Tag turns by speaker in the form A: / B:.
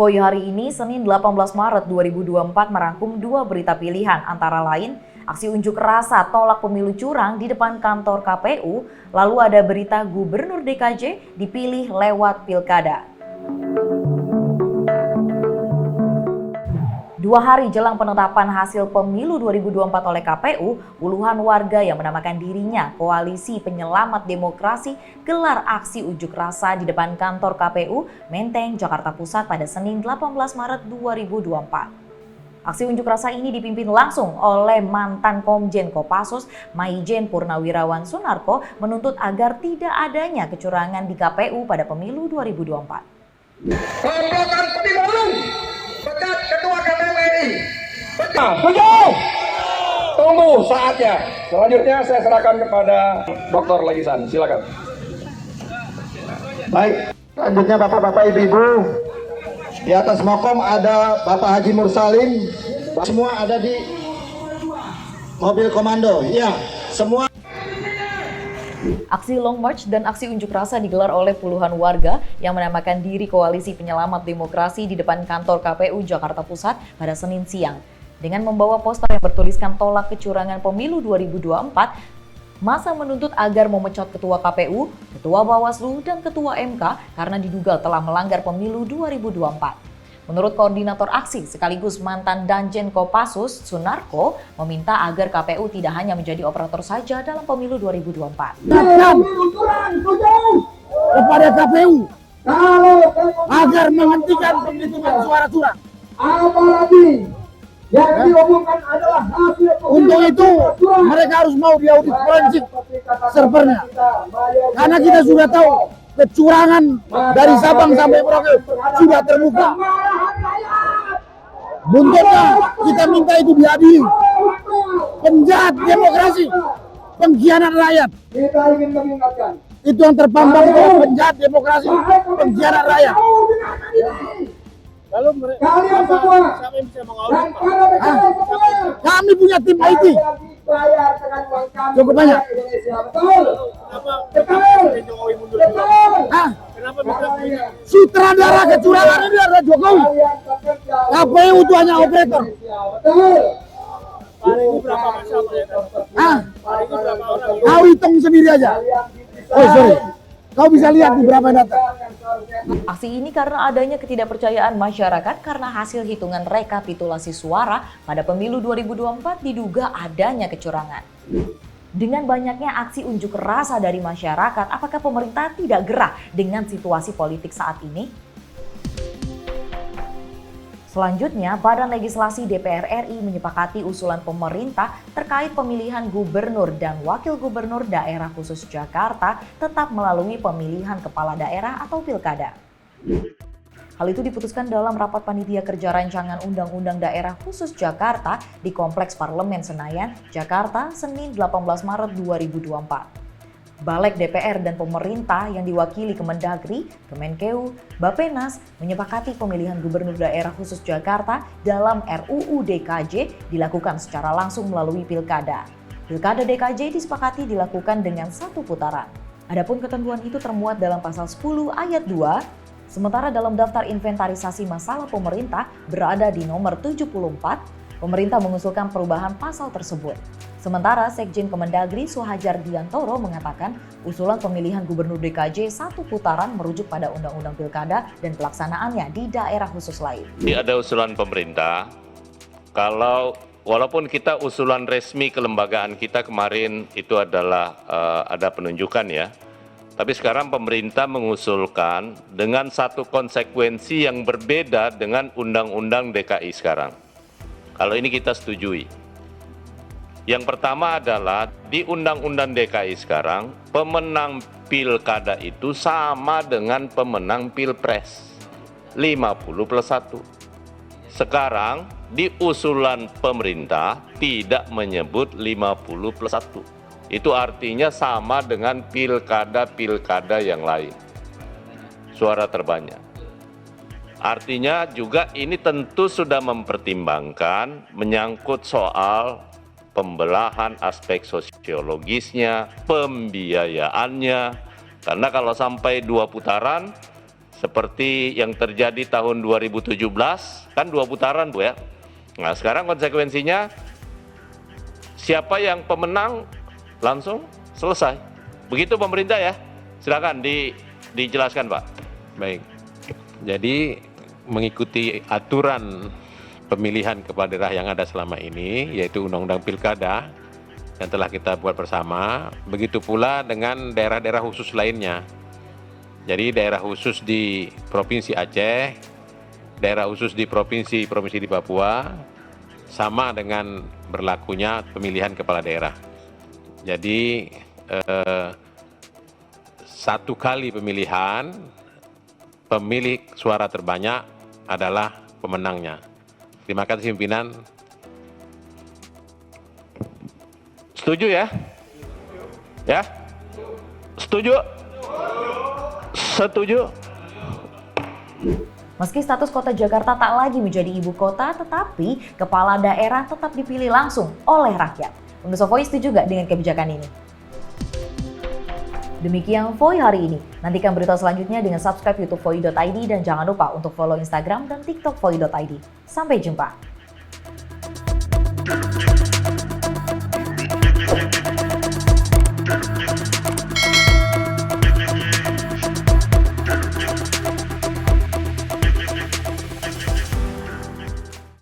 A: Voy hari ini, Senin 18 Maret 2024 merangkum dua berita pilihan, antara lain aksi unjuk rasa tolak pemilu curang di depan kantor KPU, lalu ada berita Gubernur DKJ dipilih lewat pilkada. 2 hari jelang penetapan hasil pemilu 2024 oleh KPU, puluhan warga yang menamakan dirinya Koalisi Penyelamat Demokrasi gelar aksi unjuk rasa di depan kantor KPU Menteng, Jakarta Pusat pada Senin 18 Maret 2024. Aksi unjuk rasa ini dipimpin langsung oleh mantan Komjen Kopassus Maijen Purnawirawan Sunarko menuntut agar tidak adanya kecurangan di KPU pada pemilu 2024.
B: Komplotan penimbun pecat Ketua KPU RI.
C: Setuju. Tunggu saatnya. Selanjutnya saya serahkan kepada Dr. Legisan. Silakan.
D: Baik, selanjutnya Bapak-Bapak Ibu-Ibu. Di atas mokom ada Bapak Haji Mursalin. Semua ada di mobil komando. Iya, semua.
A: Aksi Long March dan aksi unjuk rasa digelar oleh puluhan warga yang menamakan diri Koalisi Penyelamat Demokrasi di depan kantor KPU Jakarta Pusat pada Senin siang. Dengan membawa poster yang bertuliskan tolak kecurangan pemilu 2024, massa menuntut agar memecat Ketua KPU, Ketua Bawaslu, dan Ketua MK karena diduga telah melanggar pemilu 2024. Menurut koordinator aksi sekaligus mantan Danjen Kopassus Sunarko, meminta agar KPU tidak hanya menjadi operator saja dalam pemilu 2024.
E: Kepada KPU agar menghentikan penghitungan suara curang.
B: Apalagi yang diumumkan adalah hasil
E: Untuk itu mereka harus mau diaudit forensik servernya. Karena kita sudah tahu kecurangan dari Sabang sampai Merauke sudah terbuka. Buntutnya kita minta itu diadili. Penjahat demokrasi, pengkhianat rakyat.
B: Kita ingin mengingatkan.
E: Itu yang terpampang itu penjahat demokrasi, pengkhianat rakyat. Lalu
B: Kalian semua
E: siapa yang bisa
B: dan
E: mengaudit?
B: para rekan semuanya.
E: Kami punya tim IT.
B: Bayar dengan uang kami.
E: Cukup banyak.
B: Indonesia. Betul.
E: Kenapa
B: Betul.
E: Jokowi mundur?
B: Betul.
E: Kenapa bisa begini? Sutradara kecurangan ini adalah Jokowi.
B: Kalian bekerja.
E: KPU itu hanya operator.
B: Betul.
E: Hari ini berapa masa operator? Hari ini berapa orang? Kau hitung sendiri aja. Oh sorry, kau bisa lihat di berapa data.
A: Aksi ini karena adanya ketidakpercayaan masyarakat karena hasil hitungan rekapitulasi suara pada pemilu 2024 diduga adanya kecurangan. Dengan banyaknya aksi unjuk rasa dari masyarakat, apakah pemerintah tidak gerah dengan situasi politik saat ini? Selanjutnya, Badan Legislasi DPR RI menyepakati usulan pemerintah terkait pemilihan gubernur dan wakil gubernur daerah khusus Jakarta tetap melalui pemilihan kepala daerah atau pilkada. Hal itu diputuskan dalam rapat panitia kerja rancangan Undang-Undang Daerah Khusus Jakarta di Kompleks Parlemen Senayan, Jakarta, Senin 18 Maret 2024. Balek DPR dan pemerintah yang diwakili Kemendagri, Kemenkeu, Bappenas menyepakati pemilihan gubernur daerah khusus Jakarta dalam RUU DKJ dilakukan secara langsung melalui pilkada. Pilkada DKJ disepakati dilakukan dengan satu putaran. Adapun ketentuan itu termuat dalam pasal 10 ayat 2, sementara dalam daftar inventarisasi masalah pemerintah berada di nomor 74, pemerintah mengusulkan perubahan pasal tersebut. Sementara Sekjen Kemendagri Suhajar Diantoro mengatakan usulan pemilihan gubernur DKJ satu putaran merujuk pada Undang-Undang Pilkada dan pelaksanaannya di daerah khusus lain.
F: Ada usulan pemerintah, walaupun kita usulan resmi kelembagaan kita kemarin itu adalah ada penunjukan ya, tapi sekarang pemerintah mengusulkan dengan satu konsekuensi yang berbeda dengan Undang-Undang DKI sekarang. Kalau ini kita setujui. Yang pertama adalah di Undang-Undang DKI sekarang, pemenang pilkada itu sama dengan pemenang pilpres, 50+1. Sekarang di usulan pemerintah tidak menyebut 50+1. Itu artinya sama dengan pilkada-pilkada yang lain. Suara terbanyak. Artinya juga ini tentu sudah mempertimbangkan menyangkut soal pembelahan aspek sosiologisnya, pembiayaannya. Karena kalau sampai 2 putaran, seperti yang terjadi tahun 2017, kan 2 putaran Bu ya. Nah sekarang konsekuensinya siapa yang pemenang langsung selesai. Begitu pemerintah ya. Silakan dijelaskan Pak.
G: Baik, jadi mengikuti aturan pemilihan kepala daerah yang ada selama ini, yaitu Undang-Undang Pilkada yang telah kita buat bersama, begitu pula dengan daerah-daerah khusus lainnya. Jadi daerah khusus di Provinsi Aceh, daerah khusus di provinsi di Papua, sama dengan berlakunya pemilihan kepala daerah. Jadi satu kali pemilihan, pemilik suara terbanyak adalah pemenangnya. Terima kasih pimpinan.
F: Setuju ya? Ya? Setuju? Setuju?
A: Meski status kota Jakarta tak lagi menjadi ibu kota, tetapi kepala daerah tetap dipilih langsung oleh rakyat. Pemirsa Voi setuju nggak dengan kebijakan ini? Demikian Voi hari ini. Nantikan berita selanjutnya dengan subscribe YouTube Voi.id dan jangan lupa untuk follow Instagram dan TikTok Voi.id. Sampai jumpa.